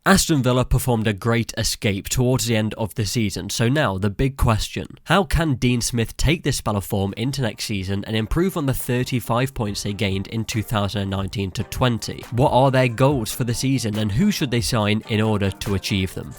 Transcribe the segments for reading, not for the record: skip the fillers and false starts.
Aston Villa performed a great escape towards the end of the season, so now the big question: how can Dean Smith take this spell of form into next season and improve on the 35 points they gained in 2019-20? What are their goals for the season and who should they sign in order to achieve them?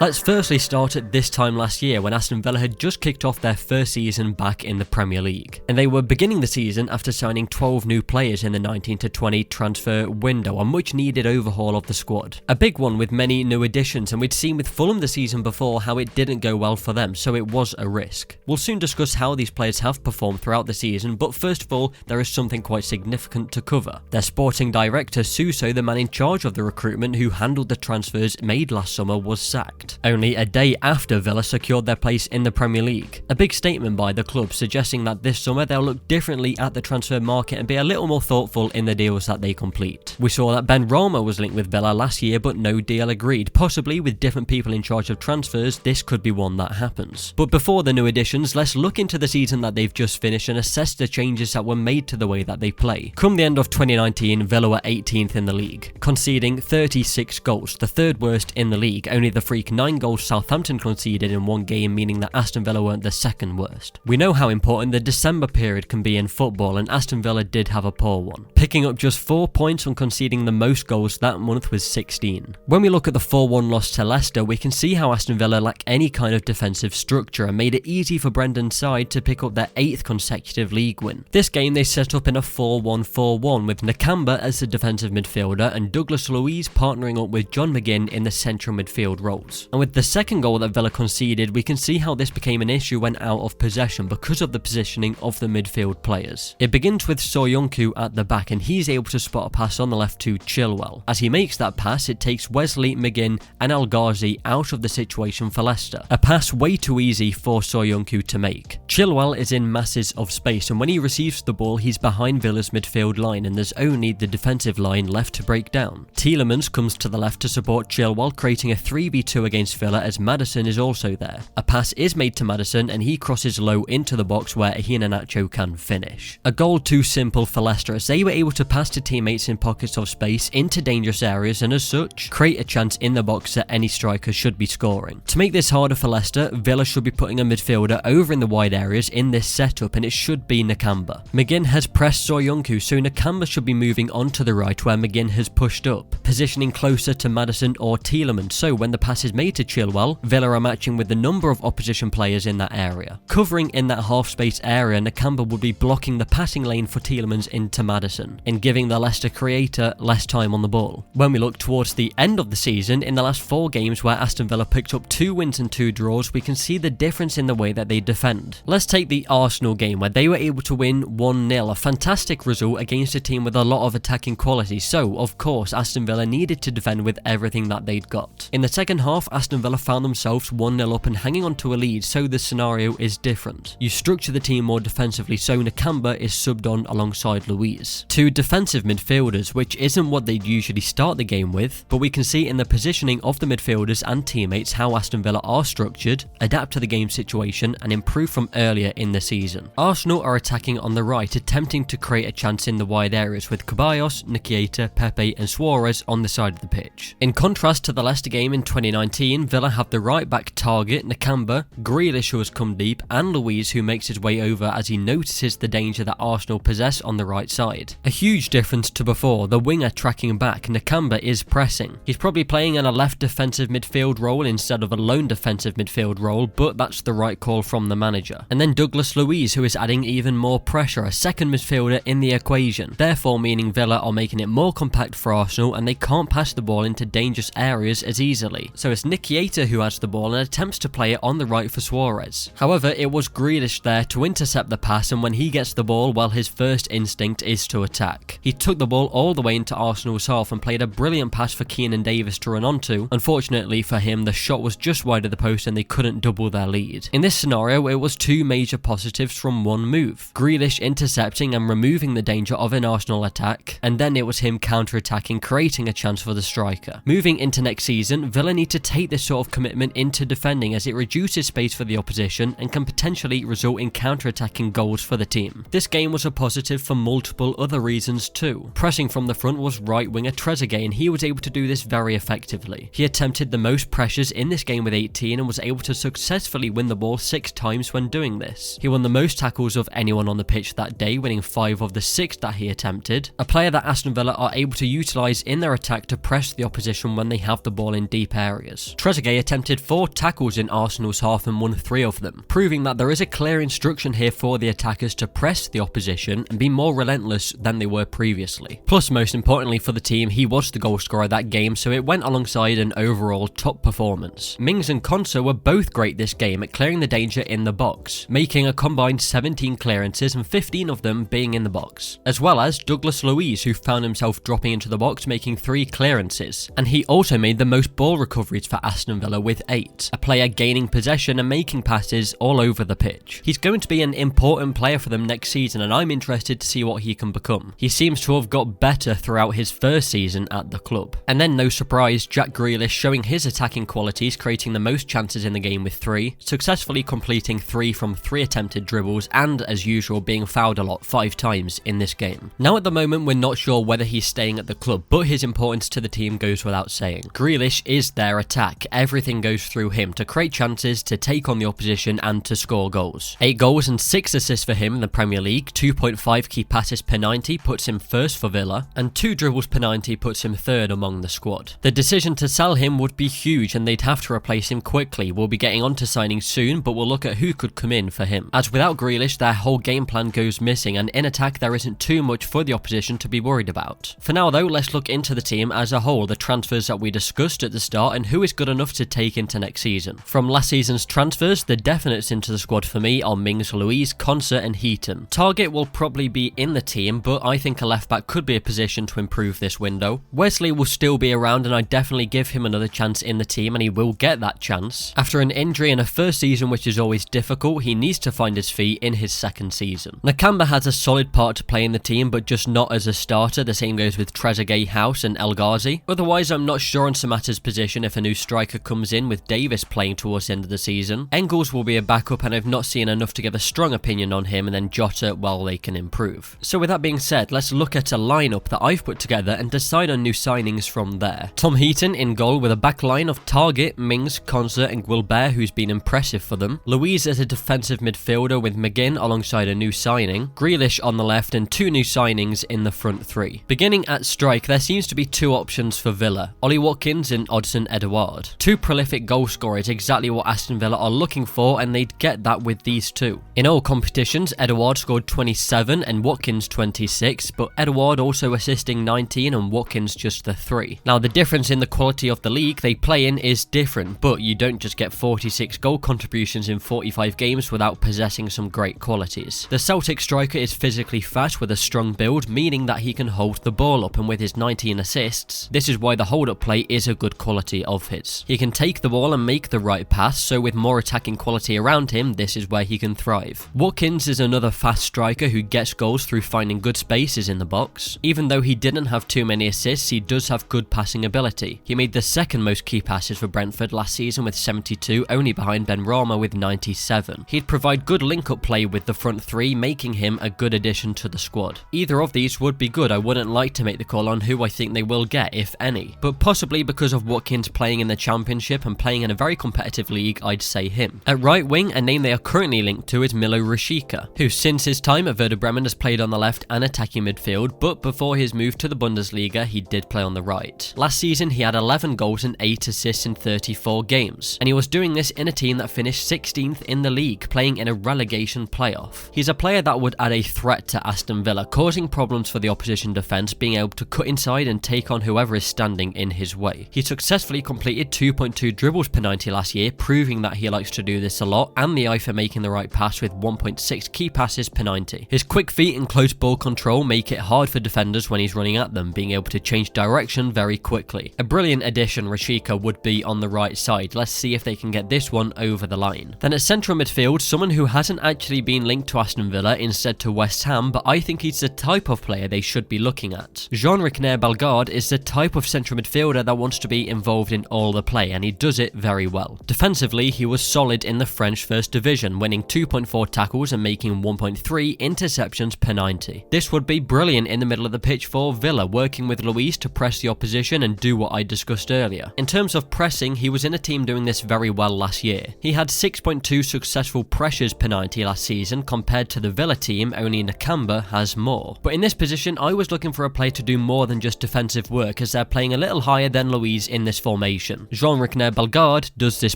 Let's firstly start at this time last year when Aston Villa had just kicked off their first season back in the Premier League. And they were beginning the season after signing 12 new players in the 19-20 transfer window, a much needed overhaul of the squad. A big one with many new additions, and we'd seen with Fulham the season before how it didn't go well for them, so it was a risk. We'll soon discuss how these players have performed throughout the season, but first of all, there is something quite significant to cover. Their sporting director, Suso, the man in charge of the recruitment who handled the transfers made last summer, was sacked. Only a day after Villa secured their place in the Premier League. A big statement by the club suggesting that this summer they'll look differently at the transfer market and be a little more thoughtful in the deals that they complete. We saw that Ben Rama was linked with Villa last year, but no deal agreed. Possibly with different people in charge of transfers, this could be one that happens. But before the new additions, let's look into the season that they've just finished and assess the changes that were made to the way that they play. Come the end of 2019, Villa were 18th in the league, conceding 36 goals, the third worst in the league. Only the freak 9 goals Southampton conceded in one game, meaning that Aston Villa weren't the second worst. We know how important the December period can be in football, and Aston Villa did have a poor one, picking up just 4 points on conceding the most goals that month with 16. When we look at the 4-1 loss to Leicester, we can see how Aston Villa lack any kind of defensive structure and made it easy for Brendan's side to pick up their 8th consecutive league win. This game they set up in a 4-1-4-1 with Nakamba as the defensive midfielder and Douglas Luiz partnering up with John McGinn in the central midfield roles. And with the second goal that Villa conceded, we can see how this became an issue when out of possession because of the positioning of the midfield players. It begins with Soyuncu at the back, and he's able to spot a pass on the left to Chilwell. As he makes that pass, it takes Wesley, McGinn and El Ghazi out of the situation for Leicester. A pass way too easy for Soyuncu to make. Chilwell is in masses of space, and when he receives the ball, he's behind Villa's midfield line and there's only the defensive line left to break down. Tielemans comes to the left to support Chilwell, creating a 3v2 against Villa as Maddison is also there. A pass is made to Maddison and he crosses low into the box where Iheanacho can finish. A goal too simple for Leicester as they were able to pass to teammates in pockets of space into dangerous areas and as such create a chance in the box that any striker should be scoring. To make this harder for Leicester, Villa should be putting a midfielder over in the wide areas in this setup, and it should be Nakamba. McGinn has pressed Soyuncu, so Nakamba should be moving on to the right where McGinn has pushed up, positioning closer to Maddison or Tielemans, so when the pass is made to Chilwell, Villa are matching with the number of opposition players in that area. Covering in that half space area, Nakamba would be blocking the passing lane for Tielemans into Maddison, and giving the Leicester creator less time on the ball. When we look towards the end of the season, in the last 4 games where Aston Villa picked up 2 wins and 2 draws, we can see the difference in the way that they defend. Let's take the Arsenal game where they were able to win 1-0, a fantastic result against a team with a lot of attacking quality, so of course Aston Villa needed to defend with everything that they'd got. In the second half, Aston Villa found themselves 1-0 up and hanging on to a lead, so the scenario is different. You structure the team more defensively, so Nakamba is subbed on alongside Luiz. 2 defensive midfielders, which isn't what they'd usually start the game with, but we can see in the positioning of the midfielders and teammates how Aston Villa are structured, adapt to the game situation and improve from earlier in the season. Arsenal are attacking on the right, attempting to create a chance in the wide areas with Ceballos, Nketiah, Pepe and Suarez on the side of the pitch. In contrast to the Leicester game in 2019, Villa have the right back target, Nakamba, Grealish who has come deep and Luiz who makes his way over as he notices the danger that Arsenal possess on the right side. A huge difference to before, the winger tracking back, Nakamba is pressing. He's probably playing in a left defensive midfield role instead of a lone defensive midfield role, but that's the right call from the manager. And then Douglas Luiz who is adding even more pressure, a second midfielder in the equation, therefore meaning Villa are making it more compact for Arsenal and they can't pass the ball into dangerous areas as easily. So it's Nketiah who has the ball and attempts to play it on the right for Suarez. However, it was Grealish there to intercept the pass, and when he gets the ball, well, his first instinct is to attack. He took the ball all the way into Arsenal's half and played a brilliant pass for Keinan Davis to run onto. Unfortunately for him, the shot was just wide of the post and they couldn't double their lead. In this scenario, it was 2 major positives from one move. Grealish intercepting and removing the danger of an Arsenal attack, and then it was him counter-attacking, creating a chance for the striker. Moving into next season, Villa need to take hate this sort of commitment into defending as it reduces space for the opposition and can potentially result in counter-attacking goals for the team. This game was a positive for multiple other reasons too. Pressing from the front was right winger Trezeguet, and he was able to do this very effectively. He attempted the most pressures in this game with 18 and was able to successfully win the ball 6 times when doing this. He won the most tackles of anyone on the pitch that day, winning 5 of the 6 that he attempted. A player that Aston Villa are able to utilise in their attack to press the opposition when they have the ball in deep areas. Trezeguet attempted 4 tackles in Arsenal's half and won 3 of them, proving that there is a clear instruction here for the attackers to press the opposition and be more relentless than they were previously. Plus, most importantly for the team, he was the goal scorer that game, so it went alongside an overall top performance. Mings and Konsa were both great this game at clearing the danger in the box, making a combined 17 clearances and 15 of them being in the box, as well as Douglas Luiz, who found himself dropping into the box making 3 clearances, and he also made the most ball recoveries for Aston Villa with 8, a player gaining possession and making passes all over the pitch. He's going to be an important player for them next season, and I'm interested to see what he can become. He seems to have got better throughout his first season at the club. And then, no surprise, Jack Grealish showing his attacking qualities, creating the most chances in the game with 3, successfully completing 3 from 3 attempted dribbles, and as usual being fouled a lot 5 times in this game. Now at the moment we're not sure whether he's staying at the club, but his importance to the team goes without saying. Grealish is their attack. Everything goes through him to create chances, to take on the opposition and to score goals. 8 goals and 6 assists for him in the Premier League, 2.5 key passes per 90 puts him first for Villa, and 2 dribbles per 90 puts him third among the squad. The decision to sell him would be huge and they'd have to replace him quickly. We'll be getting on to signing soon, but we'll look at who could come in for him, as without Grealish their whole game plan goes missing, and in attack there isn't too much for the opposition to be worried about. For now though, let's look into the team as a whole, the transfers that we discussed at the start and who is good enough to take into next season. From last season's transfers, the definites into the squad for me are Mings, Luiz, Konsa and Heaton. Target will probably be in the team, but I think a left back could be a position to improve this window. Wesley will still be around and I definitely give him another chance in the team, and he will get that chance. After an injury in a first season, which is always difficult, he needs to find his feet in his second season. Nakamba has a solid part to play in the team, but just not as a starter. The same goes with Trezeguet, House and El Ghazi. Otherwise, I'm not sure on Samatta's position if a new striker comes in, with Davis playing towards the end of the season. Engels will be a backup and I've not seen enough to give a strong opinion on him, and then Jota, well, they can improve. So with that being said, let's look at a lineup that I've put together and decide on new signings from there. Tom Heaton in goal with a back line of Target, Mings, Konsa and Guilbert, who's been impressive for them. Luiz as a defensive midfielder with McGinn alongside a new signing. Grealish on the left and 2 new signings in the front 3. Beginning at strike, there seems to be 2 options for Villa, Ollie Watkins and Odsonne Edouard. 2 prolific goal scorers, exactly what Aston Villa are looking for, and they'd get that with these 2. In all competitions, Edouard scored 27 and Watkins 26, but Edouard also assisting 19 and Watkins just the 3. Now the difference in the quality of the league they play in is different, but you don't just get 46 goal contributions in 45 games without possessing some great qualities. The Celtic striker is physically fast with a strong build, meaning that he can hold the ball up, and with his 19 assists, this is why the hold-up play is a good quality of his. He can take the ball and make the right pass, so with more attacking quality around him, this is where he can thrive. Watkins is another fast striker who gets goals through finding good spaces in the box. Even though he didn't have too many assists, he does have good passing ability. He made the second most key passes for Brentford last season with 72, only behind Benrahma with 97. He'd provide good link-up play with the front 3, making him a good addition to the squad. Either of these would be good. I wouldn't like to make the call on who I think they will get, if any, but possibly because of Watkins playing in the Championship and playing in a very competitive league, I'd say him. At right wing, a name they are currently linked to is Milo Rashica, who since his time at Werder Bremen has played on the left and attacking midfield, but before his move to the Bundesliga, he did play on the right. Last season, he had 11 goals and 8 assists in 34 games, and he was doing this in a team that finished 16th in the league, playing in a relegation playoff. He's a player that would add a threat to Aston Villa, causing problems for the opposition defence, being able to cut inside and take on whoever is standing in his way. He successfully completed 2.2 dribbles per 90 last year, proving that he likes to do this a lot, and the eye for making the right pass with 1.6 key passes per 90. His quick feet and close ball control make it hard for defenders when he's running at them, being able to change direction very quickly. A brilliant addition Rashica would be on the right side. Let's see if they can get this one over the line. Then at central midfield, someone who hasn't actually been linked to Aston Villa, instead to West Ham, but I think he's the type of player they should be looking at. Jean-Ricner Bellegarde is the type of central midfielder that wants to be involved in all control the play, and he does it very well. Defensively, he was solid in the French First Division, winning 2.4 tackles and making 1.3 interceptions per 90. This would be brilliant in the middle of the pitch for Villa, working with Luis to press the opposition and do what I discussed earlier. In terms of pressing, he was in a team doing this very well last year. He had 6.2 successful pressures per 90 last season, compared to the Villa team, only Nakamba has more. But in this position, I was looking for a player to do more than just defensive work, as they're playing a little higher than Luis in this formation. Jean-Luc Bellegarde does this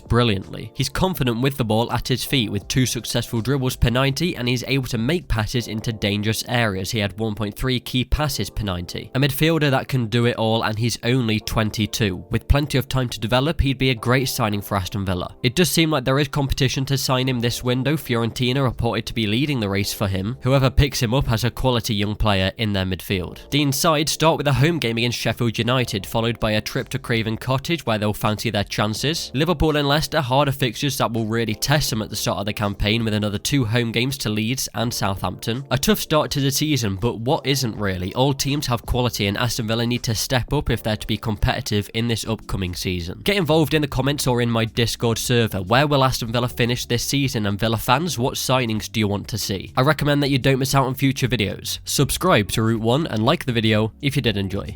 brilliantly. He's confident with the ball at his feet with 2 successful dribbles per 90, and he's able to make passes into dangerous areas. He had 1.3 key passes per 90. A midfielder that can do it all, and he's only 22. With plenty of time to develop, he'd be a great signing for Aston Villa. It does seem like there is competition to sign him this window. Fiorentina reported to be leading the race for him. Whoever picks him up has a quality young player in their midfield. Dean's side start with a home game against Sheffield United, followed by a trip to Craven Cottage where they'll fancy their chances. Liverpool and Leicester, harder fixtures that will really test them at the start of the campaign, with another 2 home games to Leeds and Southampton. A tough start to the season, but what isn't really? All teams have quality, and Aston Villa need to step up if they're to be competitive in this upcoming season. Get involved in the comments or in my Discord server. Where will Aston Villa finish this season? And Villa fans, what signings do you want to see? I recommend that you don't miss out on future videos. Subscribe to Route 1 and like the video if you did enjoy.